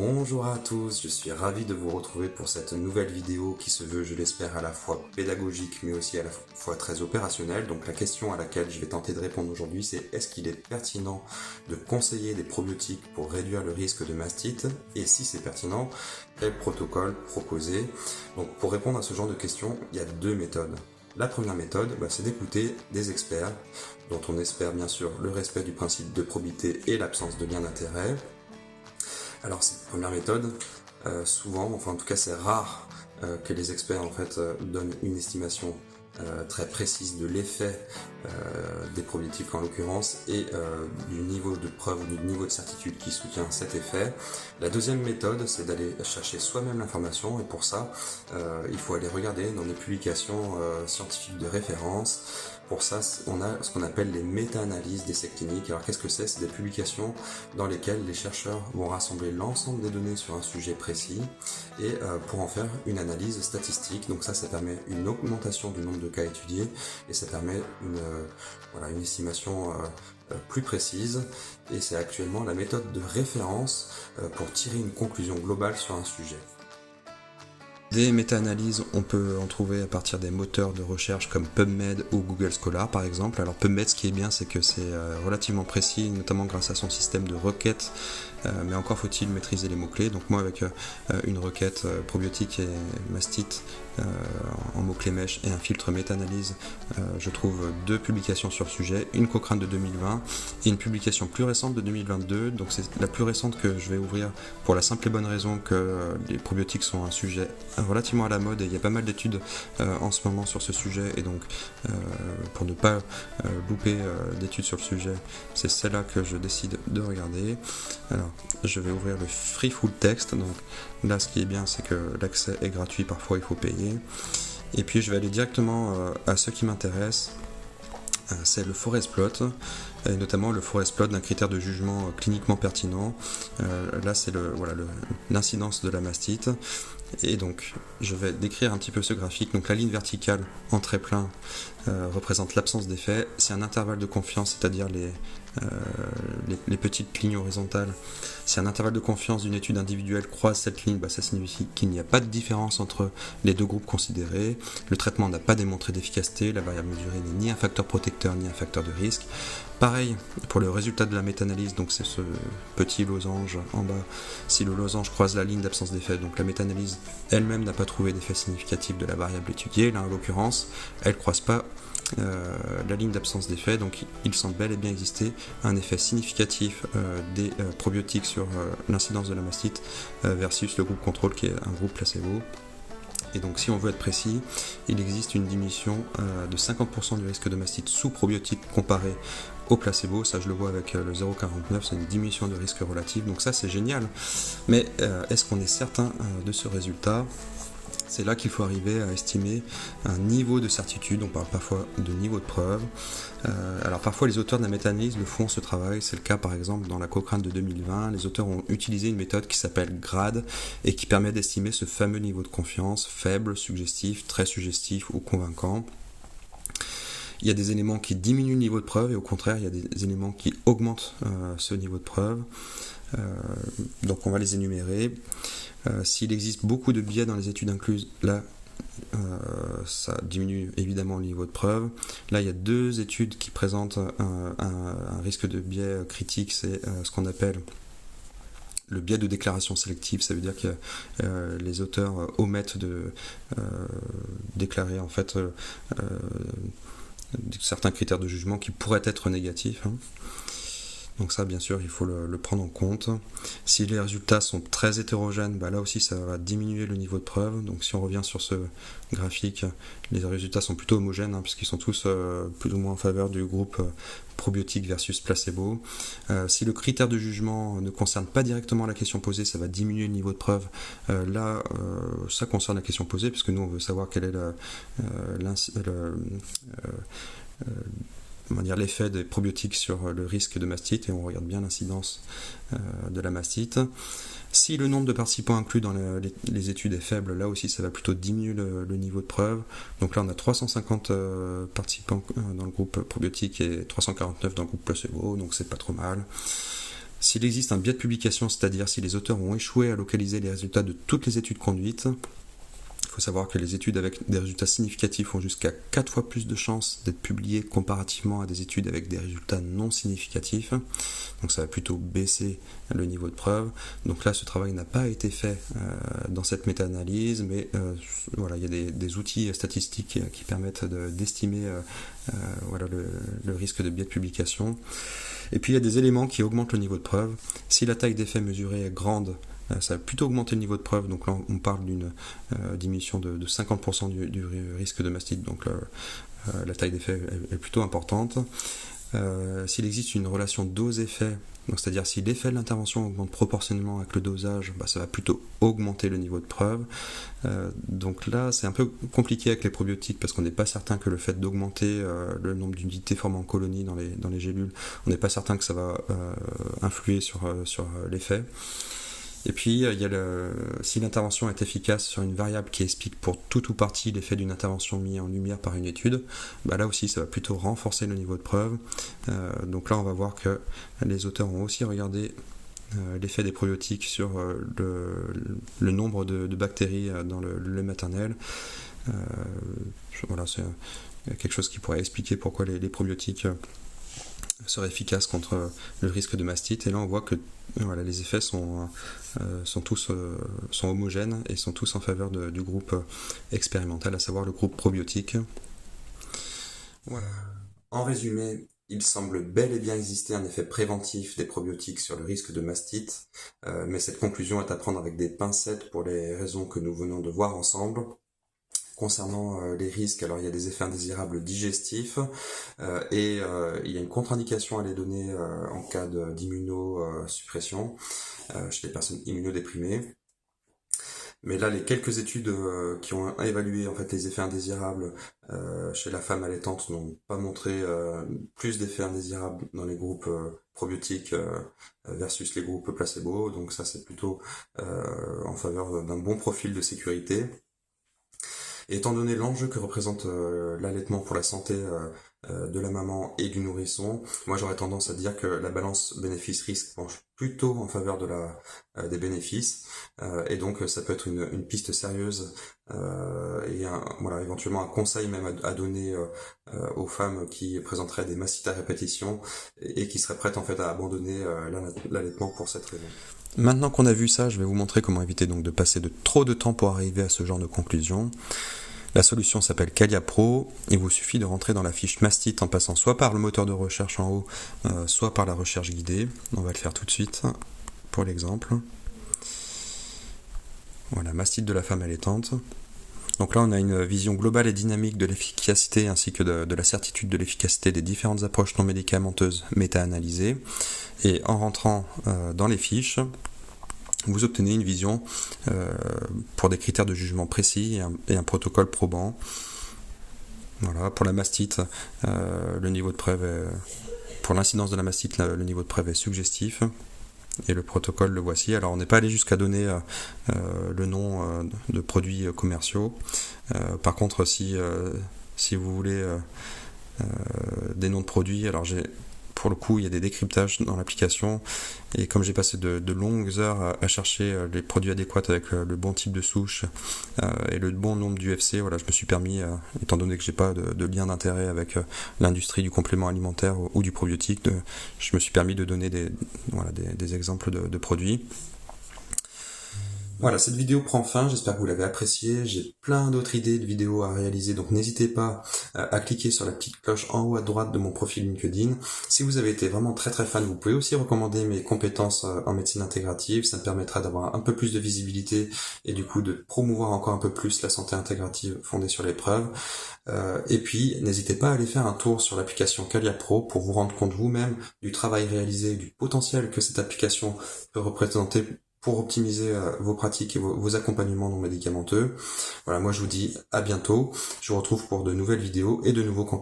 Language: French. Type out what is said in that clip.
Bonjour à tous, je suis ravi de vous retrouver pour cette nouvelle vidéo qui se veut, je l'espère, à la fois pédagogique mais aussi à la fois très opérationnelle. Donc la question à laquelle je vais tenter de répondre aujourd'hui, c'est est-ce qu'il est pertinent de conseiller des probiotiques pour réduire le risque de mastite? Et si c'est pertinent, quel protocole proposer? Donc pour répondre à ce genre de questions, il y a deux méthodes. La première méthode, c'est d'écouter des experts, dont on espère bien sûr le respect du principe de probité et l'absence de lien d'intérêt. Alors cette première méthode, souvent, enfin en tout cas c'est rare que les experts en fait donnent une estimation très précise de l'effet des probiotiques en l'occurrence et du niveau de preuve ou du niveau de certitude qui soutient cet effet. La deuxième méthode, c'est d'aller chercher soi-même l'information et pour ça, il faut aller regarder dans des publications scientifiques de référence. Pour ça, on a ce qu'on appelle les méta-analyses d'essais cliniques. Alors qu'est-ce que c'est? C'est des publications dans lesquelles les chercheurs vont rassembler l'ensemble des données sur un sujet précis et pour en faire une analyse statistique. Donc ça permet une augmentation du nombre de cas étudiés et ça permet une estimation plus précise. Et c'est actuellement la méthode de référence pour tirer une conclusion globale sur un sujet. Des méta-analyses, on peut en trouver à partir des moteurs de recherche comme PubMed ou Google Scholar par exemple. Alors PubMed, ce qui est bien, c'est que c'est relativement précis, notamment grâce à son système de requêtes, mais encore faut-il maîtriser les mots-clés. Donc moi avec une requête probiotique et mastite en mots-clés mèche et un filtre méta-analyse, je trouve deux publications sur le sujet, une Cochrane de 2020 et une publication plus récente de 2022. Donc c'est la plus récente que je vais ouvrir pour la simple et bonne raison que les probiotiques sont un sujet relativement à la mode et il y a pas mal d'études en ce moment sur ce sujet et donc pour ne pas louper d'études sur le sujet, c'est celle-là que je décide de regarder. Alors je vais ouvrir le free full text, donc là ce qui est bien c'est que l'accès est gratuit, parfois il faut payer et puis je vais aller directement à ce qui m'intéresse. C'est le forest plot, et notamment le forest plot d'un critère de jugement cliniquement pertinent. Là c'est l'incidence de la mastite. Et donc je vais décrire un petit peu ce graphique. Donc la ligne verticale en trait plein représente l'absence d'effet. C'est un intervalle de confiance, c'est-à-dire les petites lignes horizontales. Si un intervalle de confiance d'une étude individuelle croise cette ligne, ça signifie qu'il n'y a pas de différence entre les deux groupes considérés. Le traitement n'a pas démontré d'efficacité. La variable mesurée n'est ni un facteur protecteur ni un facteur de risque. Pareil pour le résultat de la méta-analyse, donc c'est ce petit losange en bas. Si le losange croise la ligne d'absence d'effet, donc la méta-analyse elle-même n'a pas trouvé d'effet significatif de la variable étudiée. Là en l'occurrence, elle ne croise pas la ligne d'absence d'effet, donc il semble bel et bien exister un effet significatif des probiotiques sur l'incidence de la mastite versus le groupe contrôle qui est un groupe placebo. Et donc si on veut être précis, il existe une diminution de 50% du risque de mastite sous probiotique comparé au placebo. Ça je le vois avec le 0,49, c'est une diminution de risque relative, donc ça c'est génial. Mais est-ce qu'on est certain de ce résultat ? C'est là qu'il faut arriver à estimer un niveau de certitude. On parle parfois de niveau de preuve. Alors parfois les auteurs de la méta-analyse le font ce travail. C'est le cas par exemple dans la Cochrane de 2020. Les auteurs ont utilisé une méthode qui s'appelle GRADE et qui permet d'estimer ce fameux niveau de confiance, faible, suggestif, très suggestif ou convaincant. Il y a des éléments qui diminuent le niveau de preuve et au contraire il y a des éléments qui augmentent ce niveau de preuve. Donc on va les énumérer. S'il existe beaucoup de biais dans les études incluses, là ça diminue évidemment le niveau de preuve. Là il y a deux études qui présentent un risque de biais critique, c'est ce qu'on appelle le biais de déclaration sélective. Ça veut dire que les auteurs omettent de déclarer en fait certains critères de jugement qui pourraient être négatifs. Donc ça, bien sûr, il faut le prendre en compte. Si les résultats sont très hétérogènes, là aussi, ça va diminuer le niveau de preuve. Donc si on revient sur ce graphique, les résultats sont plutôt homogènes, puisqu'ils sont tous plus ou moins en faveur du groupe probiotique versus placebo. Si le critère de jugement ne concerne pas directement la question posée, ça va diminuer le niveau de preuve. Là, ça concerne la question posée, puisque nous, on veut savoir quel est l'effet des probiotiques sur le risque de mastite et on regarde bien l'incidence de la mastite. Si le nombre de participants inclus dans les études est faible, là aussi ça va plutôt diminuer le niveau de preuve. Donc là on a 350 participants dans le groupe probiotique et 349 dans le groupe placebo, donc c'est pas trop mal. S'il existe un biais de publication, c'est-à-dire si les auteurs ont échoué à localiser les résultats de toutes les études conduites, il faut savoir que les études avec des résultats significatifs ont jusqu'à 4 fois plus de chances d'être publiées comparativement à des études avec des résultats non significatifs. Donc ça va plutôt baisser le niveau de preuve. Donc là, ce travail n'a pas été fait dans cette méta-analyse, mais voilà, il y a des outils statistiques qui permettent d'estimer voilà, le risque de biais de publication. Et puis il y a des éléments qui augmentent le niveau de preuve. Si la taille d'effet mesurée est grande, ça va plutôt augmenter le niveau de preuve. Donc là, on parle d'une diminution de 50% du risque de mastite. Donc la taille d'effet est plutôt importante. S'il existe une relation dose-effet, c'est-à-dire si l'effet de l'intervention augmente proportionnellement avec le dosage, ça va plutôt augmenter le niveau de preuve. Donc là, c'est un peu compliqué avec les probiotiques parce qu'on n'est pas certain que le fait d'augmenter le nombre d'unités formées en colonie dans les gélules, on n'est pas certain que ça va influer sur l'effet. Et puis, il y a si l'intervention est efficace sur une variable qui explique pour tout ou partie l'effet d'une intervention mise en lumière par une étude, là aussi, ça va plutôt renforcer le niveau de preuve. Donc là, on va voir que les auteurs ont aussi regardé l'effet des probiotiques sur le nombre de bactéries dans le lait maternel. Voilà, c'est quelque chose qui pourrait expliquer pourquoi les probiotiques seraient efficaces contre le risque de mastite. Et là, on voit que voilà, les effets sont homogènes et sont tous en faveur du groupe expérimental, à savoir le groupe probiotique. Voilà. En résumé, il semble bel et bien exister un effet préventif des probiotiques sur le risque de mastite, mais cette conclusion est à prendre avec des pincettes pour les raisons que nous venons de voir ensemble. Concernant les risques, alors il y a des effets indésirables digestifs et il y a une contre-indication à les donner en cas d'immunosuppression chez les personnes immunodéprimées. Mais là, les quelques études qui ont évalué en fait les effets indésirables chez la femme allaitante n'ont pas montré plus d'effets indésirables dans les groupes probiotiques versus les groupes placebo. Donc ça, c'est plutôt en faveur d'un bon profil de sécurité. Et étant donné l'enjeu que représente l'allaitement pour la santé de la maman et du nourrisson, moi j'aurais tendance à dire que la balance bénéfice-risque penche plutôt en faveur des bénéfices, et donc ça peut être une piste sérieuse et voilà, éventuellement un conseil même à donner aux femmes qui présenteraient des mastites à répétition et qui seraient prêtes en fait à abandonner l'allaitement pour cette raison. Maintenant qu'on a vu ça, je vais vous montrer comment éviter donc de passer trop de temps pour arriver à ce genre de conclusion. La solution s'appelle Calia Pro. Il vous suffit de rentrer dans la fiche mastite en passant soit par le moteur de recherche en haut, soit par la recherche guidée. On va le faire tout de suite pour l'exemple. Voilà, mastite de la femme allaitante. Donc là, on a une vision globale et dynamique de l'efficacité ainsi que de la certitude de l'efficacité des différentes approches non médicamenteuses méta-analysées. Et en rentrant dans les fiches, vous obtenez une vision pour des critères de jugement précis et un protocole probant. Voilà, pour la mastite, le niveau de preuve pour l'incidence de la mastite, le niveau de preuve est suggestif. Et le protocole, le voici. Alors, on n'est pas allé jusqu'à donner le nom de produits commerciaux. Par contre, si vous voulez des noms de produits, alors pour le coup, il y a des décryptages dans l'application. Et comme j'ai passé de longues heures à chercher les produits adéquats avec le bon type de souche et le bon nombre d'UFC, voilà, je me suis permis, étant donné que j'ai pas de lien d'intérêt avec l'industrie du complément alimentaire ou du probiotique, je me suis permis de donner des exemples de produits. Voilà, cette vidéo prend fin, j'espère que vous l'avez appréciée. J'ai plein d'autres idées de vidéos à réaliser, donc n'hésitez pas à cliquer sur la petite cloche en haut à droite de mon profil LinkedIn. Si vous avez été vraiment très fan, vous pouvez aussi recommander mes compétences en médecine intégrative, ça me permettra d'avoir un peu plus de visibilité et du coup de promouvoir encore un peu plus la santé intégrative fondée sur les preuves. Et puis, n'hésitez pas à aller faire un tour sur l'application Calia Pro pour vous rendre compte vous-même du travail réalisé, du potentiel que cette application peut représenter pour optimiser vos pratiques et vos accompagnements non médicamenteux. Voilà, moi je vous dis à bientôt. Je vous retrouve pour de nouvelles vidéos et de nouveaux contenus.